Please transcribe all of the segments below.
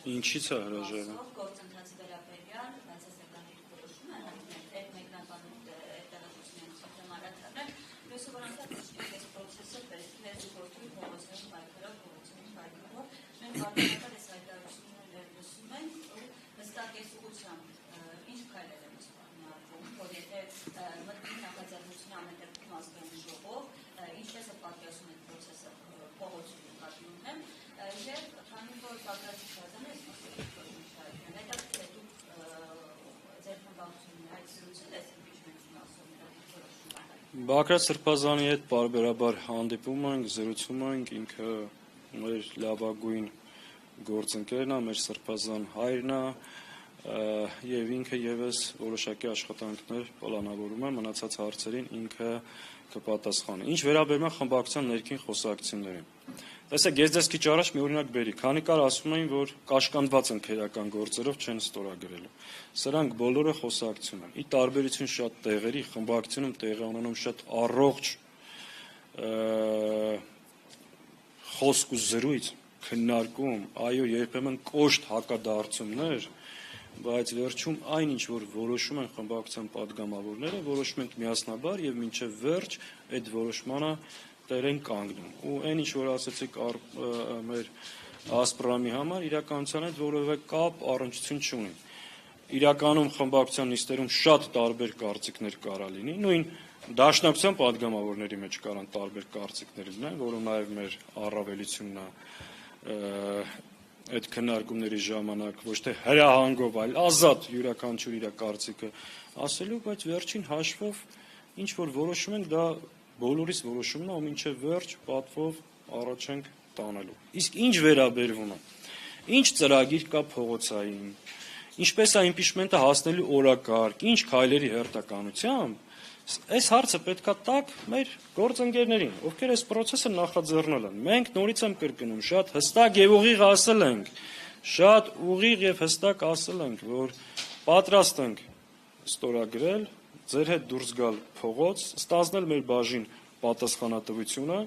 Ինչից է հրաժարվում։ Գործընթացի վերաբերյալ բացասական որոշում է այդ մեկնաբանում տեղեկությունների ցուցամարաթարներ, մյուսը որ անդրադառնալով այս process-ը պետք է զուգորդի փողոցային պայքարով, մենք վարդապետար այս հայտարարությունները լսում ենք ու հստակ այս ուղղությամբ ինչ քայլեր են սպառնալվում, որ եթե մտնի նախաձեռնությունը ամենտեղում ազգային ժողով, ինչպես է պատկերացում այդ process-ը փողոցի նկատմամբ եւ քանի որ պատրաստ շարժանը այս մասը հետաքրքիր է դուք ձեր խմբավորությունների այդ զրույցը այս impeachment-ի մասով Բակրատ Սրբազանի հետ բարբերաբար հանդիպում ենք, զրուցում ենք, ինքը մեր լավագույն գործընկերն է, մեր Սրբազան հայրն է, եւ ինքը եւս որոշակի աշխատանքներ պլանավորում է, մնացած հարցերին ինքը կպատասխանի։ Ինչ վերաբերում է խմբակցության ներքին խոսակցություններին։ Տեսեք, ես ձեզ քիչ առաջ մի օրինակ բերի, քանի կար ասում էին, որ կաշկանդված են քերական գործերով չեն ստորագրելու։ Սրանք բոլորը խոսակցություն են։ Ի տարբերություն շատ տեղերի խմբակցությունում տեղի ունենում շատ առողջ խոսք ու զրույց, քննարկում, այո, երբեմն կոշտ հակադարձումներ, բայց վերջում այն ինչ որ որոշում են խմբակցության падգամավորները, որոշում ենք միասնաբար եւ մինչեւ վերջ այդ որոշմանը տեր են կանգնում։ Ու այն ինչ որ ասացիք մեր ասպրամի համար իրականության հետ որևէ կապ առնչություն չունի։ Իրականում խմբակցության նիստերում շատ տարբեր կարծիքներ կարա լինի, նույն դաշնակցության падգամավորների մեջ կարան տարբեր կարծիքներ լինեն, որը նաեւ մեր առավելությունն է այդ քննարկումների ժամանակ ոչ թե հրահանգով, այլ ազատ յուրաքանչյուր իր կարծիքը ասելու, բայց վերջին հաշվով ինչ որ որոշում ենք, դա բոլորիս որոշումն է, ու մինչև վերջ պատվով առաջ ենք տանելու։ Իսկ ինչ վերաբերվում է, ինչ ծրագիր կա փողոցային, ինչպես է impeachment-ը հասնելու օրակարգ, ինչ քայլերի հերթականությամբ, այս հարցը պետքա տակ մեր գործընկերներին, ովքեր այս process-ը նախաձեռնել են։ Մենք նորից եմ կրկնում, շատ հստակ եւ ուղիղ ասել ենք, շատ ուղիղ եւ հստակ ասել ենք, որ պատրաստ ենք ստորագրել, ձեր հետ դուրս գալ փողոց, ստանձնել մեր բաժին պատասխանատվությունը,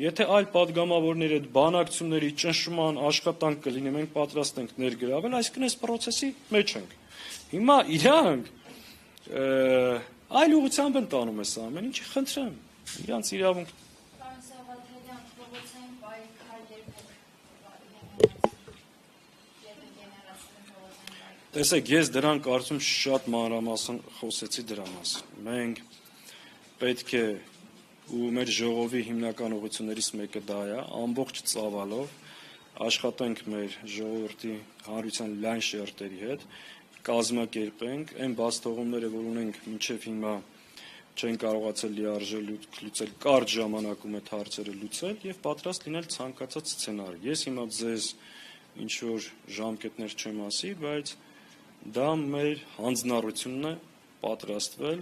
եթե այլ падգամավորների հետ բանակցությունների ճնշման աշխատանք կլինի, մենք պատրաստ ենք ներգրավել, այսինքն այս process-ի մեջ ենք։ Հիմա իրանք այլ ուղղությամբ են տանում այս ամեն ինչը, խնդրեմ, իրանց իրավունք։ Պարոն Սաղաթելյան, փողոցային պայքար Տեսեք, ես դրան կարծում շատ մանրամասն խոսեցի դրա մասին։ Մենք պետք է ու մեր ժողովի հիմնական ուղղություններից մեկը դա է, ամբողջ ծավալով աշխատենք մեր ժողովրդի հանրության լայն շերտերի հետ, կազմակերպենք այն բացթողումները, որ ունենք մինչև հիմա չեն կարողացել լիարժեք լուծել, կարճ ժամանակում այդ հարցերը լուծել եւ պատրաստ լինել ցանկացած սցենարի։ Ես հիմա ձեզ ինչ որ ժամկետներ չեմ ասի, բայց դա մեր հանձնառությունն է պատրաստվել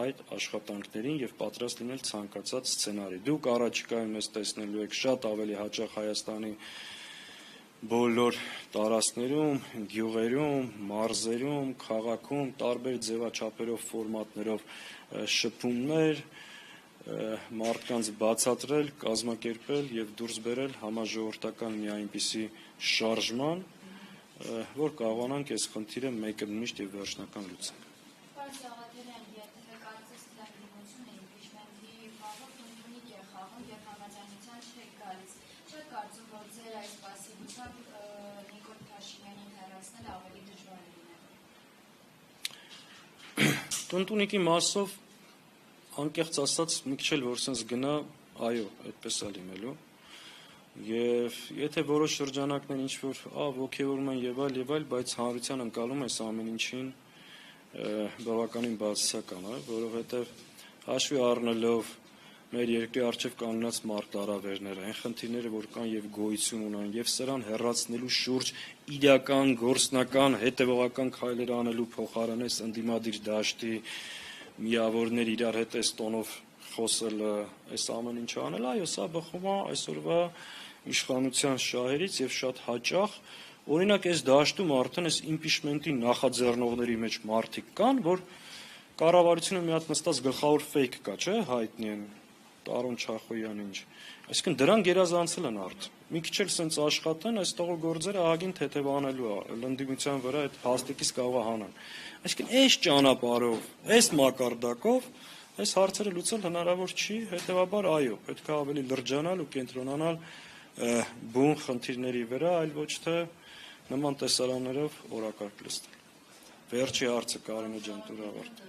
այդ աշխատանքներին եւ պատրաստ լինել ցանկացած սցենարի։ Դուք առաջիկայում ես տեսնելու եք շատ ավելի հաճախ Հայաստանի բոլոր տարածքներում, գյուղերում, մարզերում, քաղաքում տարբեր ձևաչափերով, ֆորմատներով շփումներ, մարդկանց բացատրել, կազմակերպել եւ դուրս բերել համաժողովրդական մի այնպիսի շարժման, որ կարողանանք այս խնդիրը մեկը միշտ եւ վերջնական լուծել։ Պարոն Սաղաթելյան, եթե կարծես դրամատուրգությունը impeachment-ի խաղը քննունիկ է խաղում եւ համաձայնության չեք գալիս, չեք կարծում, որ ձեր այս պասիվությամբ Նիկոլ Փաշինյանին հեռացնել ավելի դժվար է լինելու։ Տնտունիկի մասով անկեղծ ասած մի քիչ էլ որ sense գնա, այո, այդպես է լինելու։ Եվ եթե որոշ շրջանակներ ինչ որ ոգևորում են եւ այլ, բայց հանրության ընկալում այս ամեն ինչին բավականին բացասական է, որովհետեւ հաշվի առնելով մեր երկրի արժեվ կանգնած մարտահրավերները, այն խնդիրները, որ կան եւ գոյություն ունեն, եւ սրան հեռացնելու շուրջ իրական գործնական հետեւողական քայլեր անելու փոխարեն այս ընդդիմադիր դաշտի միավորներ իրար հետ այս տոնով խոսելը, այս ամեն ինչը անել, այո, սա բխում է այսօրվա իշխանության շահերից եւ շատ հաճախ օրինակ այս դաշտում արդեն այս impeachment-ի նախաձեռնողների մեջ մարդիկ կան, որ կառավարությունը մի հատ նստած գլխավոր fake կա, չէ, հայտնի են Տարոն Չախոյան ինչ։ Այսինքն դրան գերազանցել են արդ։ Մի քիչ էլ սենց աշխատեն, այս տողը գործերը ահագին թեթևանելու է, լնդիմության վրա այդ հաստիկից կարող է հանան։ Այսինքն այս ճանապարհով, այս մակարդակով այս հարցերը լուծել հնարավոր չի, հետեւաբար այո, պետք է ավելի լրջանալ ու կենտրոնանալ բուն խնդիրների վրա, այլ ոչ թե նման տեսարաններով օրակարգ լցնել։ Վերջի հարցը Կարինե ջան, դուր ավարտ։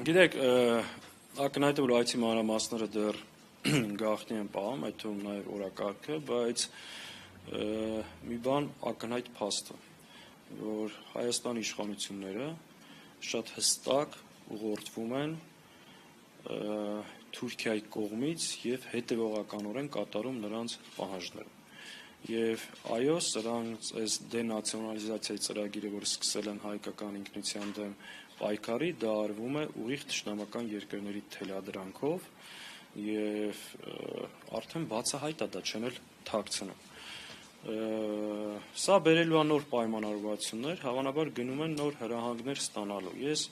Գիտեք, ակնհայտ է, որ այցի մանրամասները դեռ գաղտնի են պահում, այդ թվում նաև օրակարգը, բայց մի բան ակնհայտ փաստ է, որ Հայաստանի իշխանությունները շատ հստակ ուղղորդվում են Թուրքիայի կողմից եւ հետեւողականորեն կատարում նրանց պահանջները։ Եվ այո, սրանց այս դենացիոնալիզացիայի ծրագիրը, որ սկսել են հայկական ինքնության դեմ պայքարի, դա արվում է ուղիղ թշնամական երկրների թելադրանքով եւ արդեն բացահայտ է, դա չեն էլ թաքցնում։ Սա բերելու է նոր պայմանավորվածություններ, հավանաբար գնում են նոր հրահանգներ ստանալու։ Ես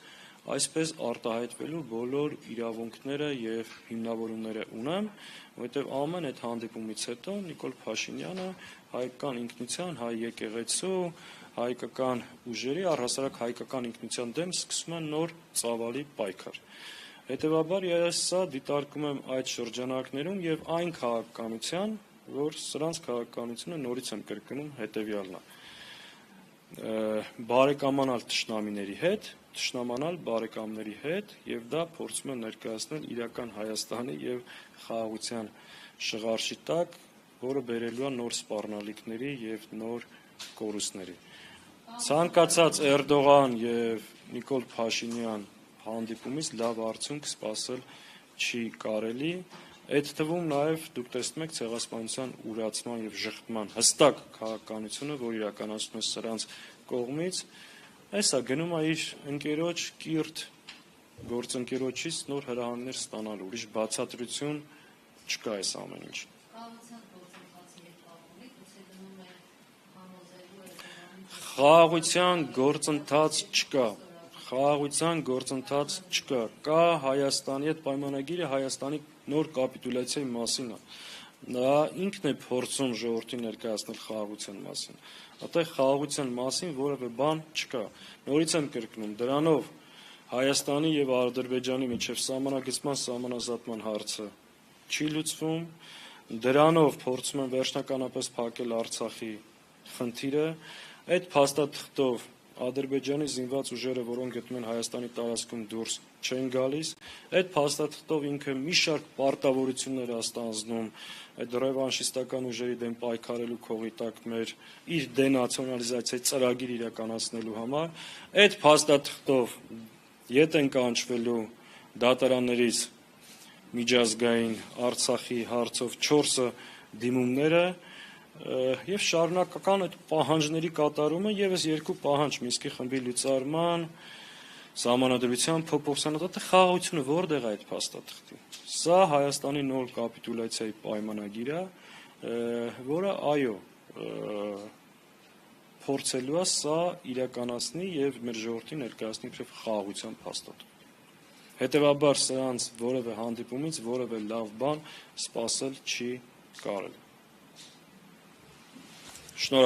այսպես արտահայտվելու բոլոր իրավունքները եւ հիմնավորումները ունեմ, որովհետեւ ամեն այդ հանդիպումից հետո Նիկոլ Փաշինյանը հայկական ինքնության, հայ եկեղեցու, հայկական ուժերի, առհասարակ հայկական ինքնության դեմ սկսում են նոր ծավալի պայքար։ Հետևաբար ես սա դիտարկում եմ այդ շրջանակներում եւ այն քաղաքականության, որ սրանց քաղաքականությունը նորից եմ կրկնում հետեւյալն է։ Բարեկամանալ թշնամիների հետ, թշնամանալ բարեկամների հետ եւ դա փորձում են ներկայացնել իրական Հայաստանի եւ խաղաղության շղարշի տակ, որը բերելու է նոր սպառնալիքների եւ նոր կորուստների։ Ցանկացած Էրդողան եւ Նիկոլ Փաշինյան հանդիպումից լավ արդյունք սպասել չի կարելի։ Այդ թվում նաև դուք տեսնում եք ցեղասպանության ուրացման եւ ժխտման հստակ քաղաքականությունը, որ իրականացնում է սրանց կողմից, այսա գնում է իր ընկերոջ կիրթ գործընկերոջից նոր հրահանգներ ստանալու, ուրիշ բացատրություն չկա այս ամեն ինչ։ Խաղաղության գործընթաց չկա։ Խաղաղության գործընթաց չկա։ Կա Հայաստանի հետ պայմանագիրը Հայաստանի նոր կապիտուլյացիայի մասին է։ Նա ինքն է փորձում ժողովրդին ներկայացնել խաղաղության մասին։ Այդտեղ խաղաղության մասին որևէ բան չկա։ Նորից եմ կրկնում, դրանով Հայաստանի եւ Ադրբեջանի միջև սահմանագծման սահմանազատման հարցը չի լուծվում, դրանով փորձում են վերջնականապես փակել Արցախի խնդիրը, այդ փաստաթղթով Ադրբեջանի զինված ուժերը, որոնք գտնում են Հայաստանի տարածքում դուրս չեն գալիս, այդ փաստաթղթով ինքը մի շարք պարտավորություններ է ստանձնում այդ ռևանշիստական ուժերի դեմ պայքարելու քողի տակ մեր իր դենացիոնալիզացիայի ծրագիր իրականացնելու համար, այդ փաստաթղթով ետ են կանչվելու դատարաններից միջազգային Արցախի հարցով 4 դիմումները եւ շարունակական այդ պահանջների կատարումը եւս 2 պահանջ Մինսկի խմբի լուծարման, սահմանադրության փոփոխության, դա խաղաղությունը որտեղ է այդ փաստաթղթի։ Սա Հայաստանի նոր կապիտուլյացիայի պայմանագիր է, որը այո փորձելու է սա իրականացնի եւ մեր ժողովրդին ներկայացնի իբրև խաղաղության փաստաթղթ։ Հետևաբար սրանց որևէ հանդիպումից որևէ լավ բան սպասել չի կարելի։ Շնորհակալ